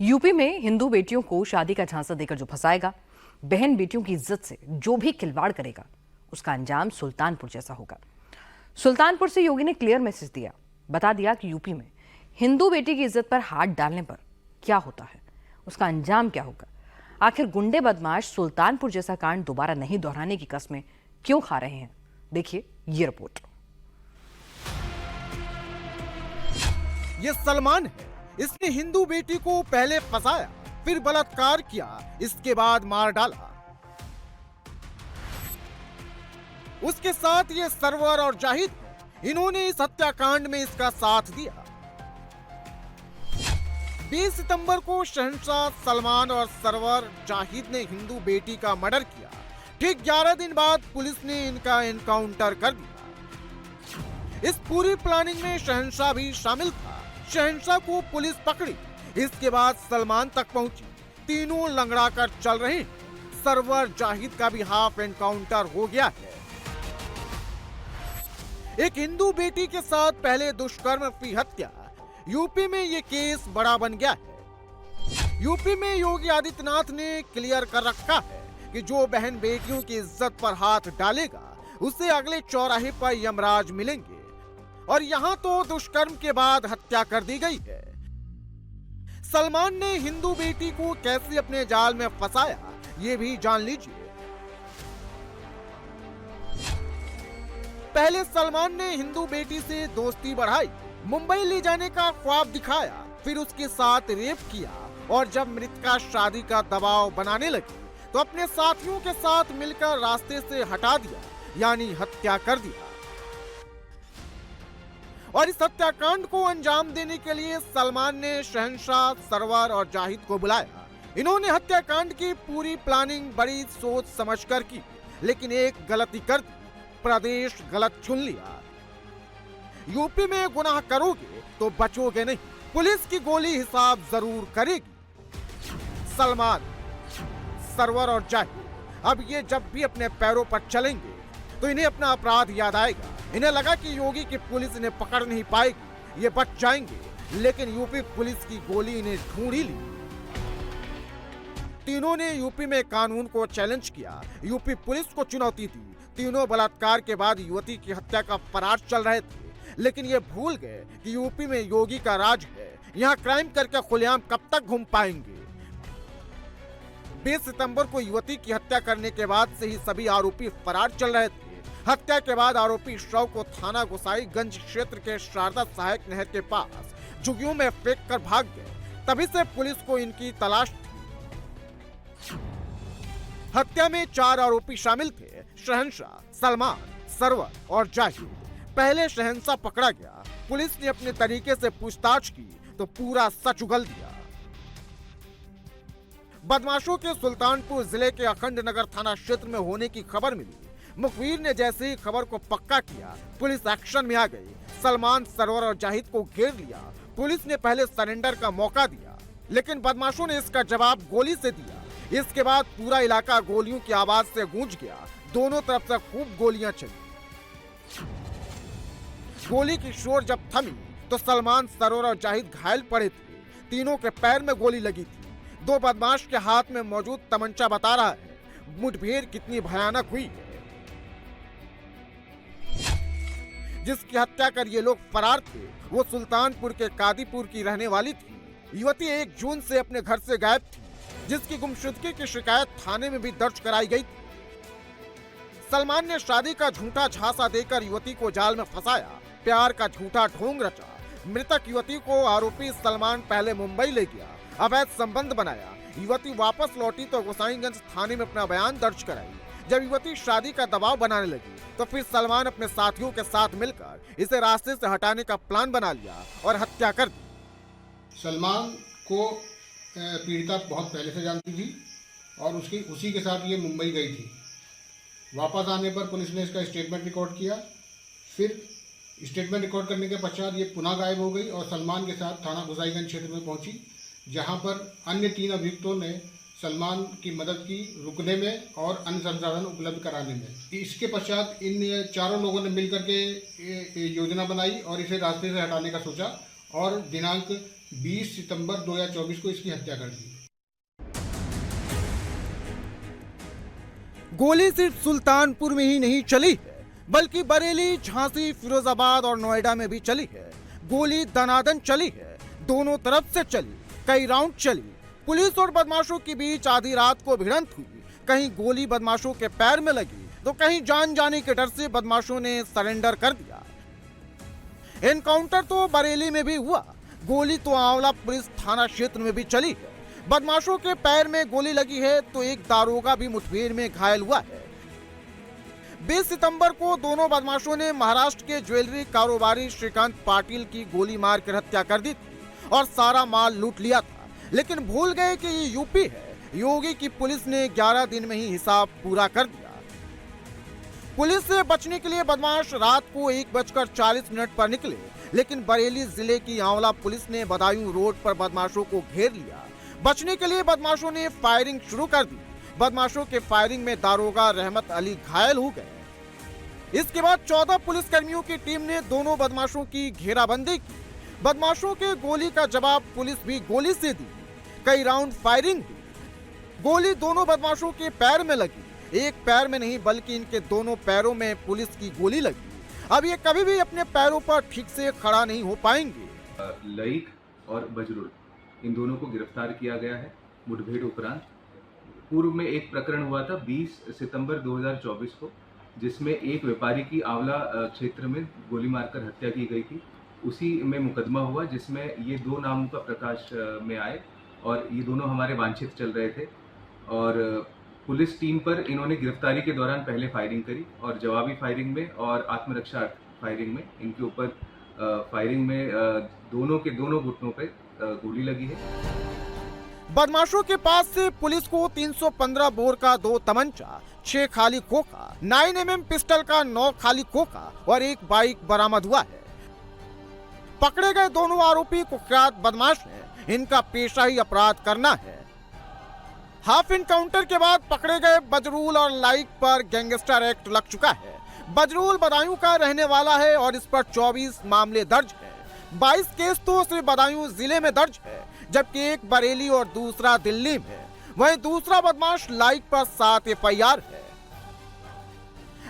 UP में हिंदू बेटियों को शादी का झांसा देकर जो फंसाएगा, बहन बेटियों की इज्जत से जो भी खिलवाड़ करेगा, उसका अंजाम सुल्तानपुर जैसा होगा। सुल्तानपुर से योगी ने क्लियर मैसेज दिया, बता दिया कि यूपी में हिंदू बेटी की इज्जत पर हाथ डालने पर क्या होता है, उसका अंजाम क्या होगा। आखिर गुंडे बदमाश सुल्तानपुर जैसा कांड दोबारा नहीं दोहराने की कसमें क्यों खा रहे हैं, देखिए ये रिपोर्ट। ये सलमान है। इसने हिंदू बेटी को पहले फंसाया, फिर बलात्कार किया, इसके बाद मार डाला। उसके साथ ये सरवर और जाहिद है। इन्होंने इस हत्याकांड में इसका साथ दिया। 20 सितंबर को शहंशाह सलमान और सरवर जाहिद ने हिंदू बेटी का मर्डर किया। ठीक 11 दिन बाद पुलिस ने इनका एनकाउंटर कर दिया। इस पूरी प्लानिंग में शहंशाह भी शामिल था। शहंशाह को पुलिस पकड़ी, इसके बाद सलमान तक पहुंची। तीनों लंगड़ा कर चल रहे हैं। सरवर जाहिद का भी हाफ एनकाउंटर हो गया है। एक हिंदू बेटी के साथ पहले दुष्कर्म की हत्या। यूपी में ये केस बड़ा बन गया है। यूपी में योगी आदित्यनाथ ने क्लियर कर रखा है कि जो बहन बेटियों की इज्जत पर हाथ डालेगा उसे अगले चौराहे पर यमराज मिलेंगे। और यहाँ तो दुष्कर्म के बाद हत्या कर दी गई है। सलमान ने हिंदू बेटी को कैसे अपने जाल में फंसाया, ये भी जान लीजिए। पहले सलमान ने हिंदू बेटी से दोस्ती बढ़ाई, मुंबई ले जाने का ख्वाब दिखाया, फिर उसके साथ रेप किया और जब मृतका शादी का दबाव बनाने लगी तो अपने साथियों के साथ मिलकर रास्ते से हटा दिया, यानी हत्या कर दिया। और इस हत्याकांड को अंजाम देने के लिए सलमान ने शहंशाह, सरवर और जाहिद को बुलाया। इन्होंने हत्याकांड की पूरी प्लानिंग बड़ी सोच समझकर की, लेकिन एक गलती कर दी, प्रदेश गलत चुन लिया। यूपी में गुनाह करोगे तो बचोगे नहीं, पुलिस की गोली हिसाब जरूर करेगी। सलमान, सरवर और जाहिद अब ये जब भी अपने पैरों पर चलेंगे तो इन्हें अपना अपराध याद आएगा। इन्हें लगा कि योगी की पुलिस इन्हें पकड़ नहीं पाएगी, ये बच जाएंगे, लेकिन यूपी पुलिस की गोली इन्हें ढूंढ ही ली। तीनों ने यूपी में कानून को चैलेंज किया, यूपी पुलिस को चुनौती दी। तीनों बलात्कार के बाद युवती की हत्या का फरार चल रहे थे, लेकिन ये भूल गए कि यूपी में योगी का राज है। यहाँ क्राइम करके खुलेआम कब तक घूम पाएंगे। 20 सितंबर को युवती की हत्या करने के बाद से ही सभी आरोपी फरार चल रहे थे। हत्या के बाद आरोपी शव को थाना गोसाईगंज क्षेत्र के शारदा सहायक नहर के पास झुग्गियों में फेंक कर भाग गए। तभी से पुलिस को इनकी तलाश थी। हत्या में 4 आरोपी शामिल थे, शहंशाह, सलमान, सरवर और जाहिद। पहले शहंशाह पकड़ा गया। पुलिस ने अपने तरीके से पूछताछ की तो पूरा सच उगल दिया। बदमाशों के सुल्तानपुर जिले के अखंड नगर थाना क्षेत्र में होने की खबर मिली। मुखबिर ने जैसे ही खबर को पक्का किया, पुलिस एक्शन में आ गई। सलमान, सरवर और जाहिद को घेर लिया। पुलिस ने पहले सरेंडर का मौका दिया, लेकिन बदमाशों ने इसका जवाब गोली से दिया। इसके बाद पूरा इलाका गोलियों की आवाज से गूंज गया। दोनों तरफ से खूब गोलियां चली। गोली की शोर जब थमी तो सलमान, सरवर और जाहिद घायल पड़े थे। तीनों के पैर में गोली लगी थी। 2 बदमाश के हाथ में मौजूद तमंचा बता रहा है मुठभेड़ कितनी भयानक हुई है। जिसकी हत्या कर ये लोग फरार थे, वो सुल्तानपुर के कादीपुर की रहने वाली थी। युवती 1 जून से अपने घर से गायब थी, जिसकी गुमशुदगी की शिकायत थाने में भी दर्ज कराई गई थी। सलमान ने शादी का झूठा झांसा देकर युवती को जाल में फंसाया, प्यार का झूठा ढोंग रचा। मृतक युवती को आरोपी सलमान पहले मुंबई ले गया, अवैध संबंध बनाया। युवती वापस लौटी तो गोसाईगंज थाने में अपना बयान दर्ज कराई। जब युवती शादी का दबाव बनाने लगी तो फिर सलमान अपने साथियों के साथ मिलकर इसे रास्ते से हटाने का प्लान बना लिया और हत्या कर दी। सलमान को पीड़िता बहुत पहले से जानती थी और उसी के साथ ये मुंबई गई थी। वापस आने पर पुलिस ने इसका स्टेटमेंट रिकॉर्ड किया। फिर स्टेटमेंट रिकॉर्ड करने के पश्चात ये पुनः गायब हो गई और सलमान के साथ थाना गोसाईगंज क्षेत्र में पहुंची, जहां पर अन्य 3 अभियुक्तों ने सलमान की मदद की रुकने में और अन्य संसाधन उपलब्ध कराने में। इसके पश्चात इन चारों लोगों ने मिलकर के योजना बनाई और इसे रास्ते से हटाने का सोचा और दिनांक 20 सितंबर 2024 को इसकी हत्या कर दी। गोली सिर्फ सुल्तानपुर में ही नहीं चली है, बल्कि बरेली, झांसी, फिरोजाबाद और नोएडा में भी चली है। गोली दनादन चली है, दोनों तरफ से चली, कई राउंड चली। पुलिस और बदमाशों के बीच आधी रात को भिड़ंत हुई। कहीं गोली बदमाशों के पैर में लगी तो कहीं जान जाने के डर से बदमाशों ने सरेंडर कर दिया। एनकाउंटर तो बरेली में भी हुआ। गोली तो आंवला पुलिस थाना क्षेत्र में भी चली है। बदमाशों के पैर में गोली लगी है तो एक दारोगा भी मुठभेड़ में घायल हुआ है। 20 सितंबर को दोनों बदमाशों ने महाराष्ट्र के ज्वेलरी कारोबारी श्रीकांत पाटिल की गोली मारकर हत्या कर दी थी और सारा माल लूट लिया था, लेकिन भूल गए कि ये यूपी है। योगी की पुलिस ने 11 दिन में ही हिसाब पूरा कर दिया। पुलिस से बचने के लिए बदमाश रात को 1:40 पर निकले, लेकिन बरेली जिले की आंवला पुलिस ने बदायूं रोड पर बदमाशों को घेर लिया। बचने के लिए बदमाशों ने फायरिंग शुरू कर दी। बदमाशों के फायरिंग में दारोगा रहमत अली घायल हो गए। इसके बाद 14 पुलिसकर्मियों की टीम ने दोनों बदमाशों की घेराबंदी की। बदमाशों के गोली का जवाब पुलिस भी गोली से दी। कई राउंड फायरिंग हुई। गोली दोनों बदमाशों के पैर में लगी। एक पैर में नहीं बल्कि इनके दोनों पैरों में पुलिस की गोली लगी। अब ये कभी भी अपने पैरों पर ठीक से खड़ा नहीं हो पाएंगे। लईक और बजरुल इन दोनों को गिरफ्तार किया गया है मुठभेड़ उपरांत। पूर्व में एक प्रकरण हुआ था 20 सितंबर 2024 को, जिसमें एक व्यापारी की आंवला क्षेत्र में गोली मारकर हत्या की गई थी। उसी में मुकदमा हुआ जिसमें ये दो नामों का प्रकाश में आए और ये दोनों हमारे वांछित चल रहे थे। और पुलिस टीम पर इन्होंने गिरफ्तारी के दौरान पहले फायरिंग करी और जवाबी फायरिंग में और आत्मरक्षा फायरिंग में इनके ऊपर फायरिंग में दोनों के दोनों घुटनों पे गोली लगी है। बदमाशों के पास से पुलिस को 315 बोर का 2 तमंचा, 6 खाली खोखा, 9mm पिस्टल का 9 खाली खोखा और एक बाइक बरामद हुआ है। पकड़े गए दोनों आरोपी कुख्यात बदमाश हैं। इनका पेशा ही अपराध करना है। हाफ इनकाउंटर के बाद पकड़े गए बजरूल और लाइक पर गैंगस्टर एक्ट लग चुका है। बजरूल बदायूं का रहने वाला है और इस पर 24 मामले दर्ज है। 22 केस तो सिर्फ बदायूं जिले में दर्ज है, जबकि एक बरेली और दूसरा दिल्ली में। वहीं दूसरा बदमाश लाइक पर 7 FIR है।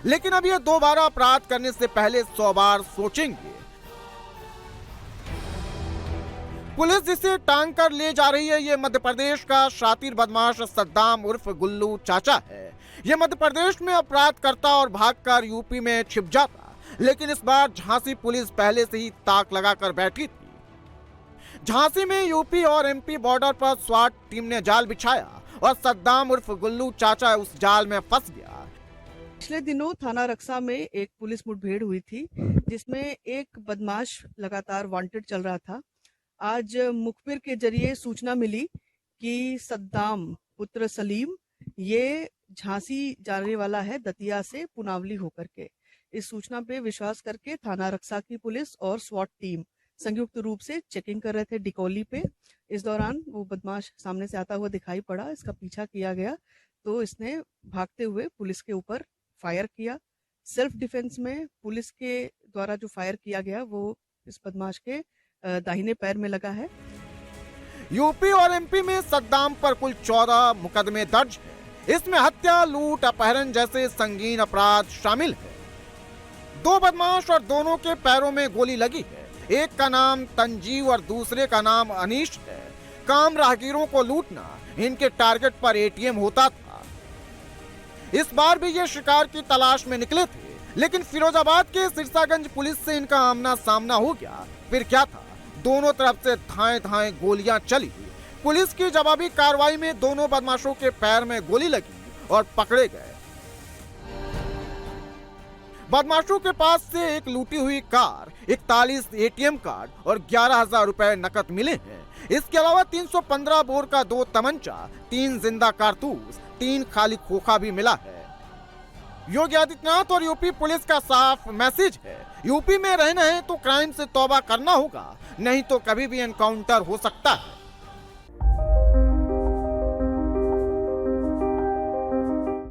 लेकिन अब ये दोबारा अपराध करने से पहले 100 बार सोचेंगे। पुलिस जिसे टांग कर ले जा रही है ये मध्य प्रदेश का शातिर बदमाश सद्दाम उर्फ गुल्लू चाचा है। ये मध्य प्रदेश में अपराध करता और भागकर यूपी में छिप जाता, लेकिन इस बार झांसी पुलिस पहले से ही ताक लगाकर बैठी थी। झांसी में यूपी और MP बॉर्डर पर स्वाट टीम ने जाल बिछाया और सद्दाम उर्फ गुल्लू चाचा उस जाल में फंस गया। पिछले दिनों थाना रक्सा में एक पुलिस मुठभेड़ हुई थी, जिसमें एक बदमाश लगातार वांटेड चल रहा था। आज मुखबिर के जरिए सूचना मिली कि सद्दाम पुत्र सलीम ये झांसी जाने वाला है दतिया से पुनावली होकर के। इस सूचना पे विश्वास करके थाना रक्सा की पुलिस और स्वाट टीम संयुक्त रूप से चेकिंग कर रहे थे डिकोली पे। इस दौरान वो बदमाश सामने से आता हुआ दिखाई पड़ा। इसका पीछा किया गया तो इसने भागते हुए पुलिस के ऊपर फायर किया। सेल्फ डिफेंस में पुलिस के द्वारा जो फायर किया गया वो इस बदमाश के दाहिने पैर में लगा है। यूपी और MP में सद्दाम पर कुल 14 मुकदमे दर्ज हैं। इसमें हत्या, लूट, अपहरण जैसे संगीन अपराध शामिल है। 2 बदमाश और दोनों के पैरों में गोली लगी है। एक का नाम तंजीव और दूसरे का नाम अनीश है। काम राहगीरों को लूटना इनके टारगेट पर ATM होता था। इस बार भी ये शिकार की तलाश में निकले थे, लेकिन फिरोजाबाद के सिरसागंज पुलिस से इनका आमना सामना हो गया। फिर क्या था, दोनों तरफ से धाएं धाएं गोलियां चली। पुलिस की जवाबी कार्रवाई में दोनों बदमाशों के पैर में गोली लगी और पकड़े गए। बदमाशों के पास से एक लूटी हुई कार, 41 ATM कार्ड और 11,000 रुपए नकद मिले हैं। इसके अलावा 315 बोर का 2 तमंचा, 3 जिंदा कारतूस, 3 खाली खोखा भी मिला है। योगी आदित्यनाथ और यूपी पुलिस का साफ मैसेज है, यूपी में रहना है तो क्राइम से तौबा करना होगा, नहीं तो कभी भी एनकाउंटर हो सकता है।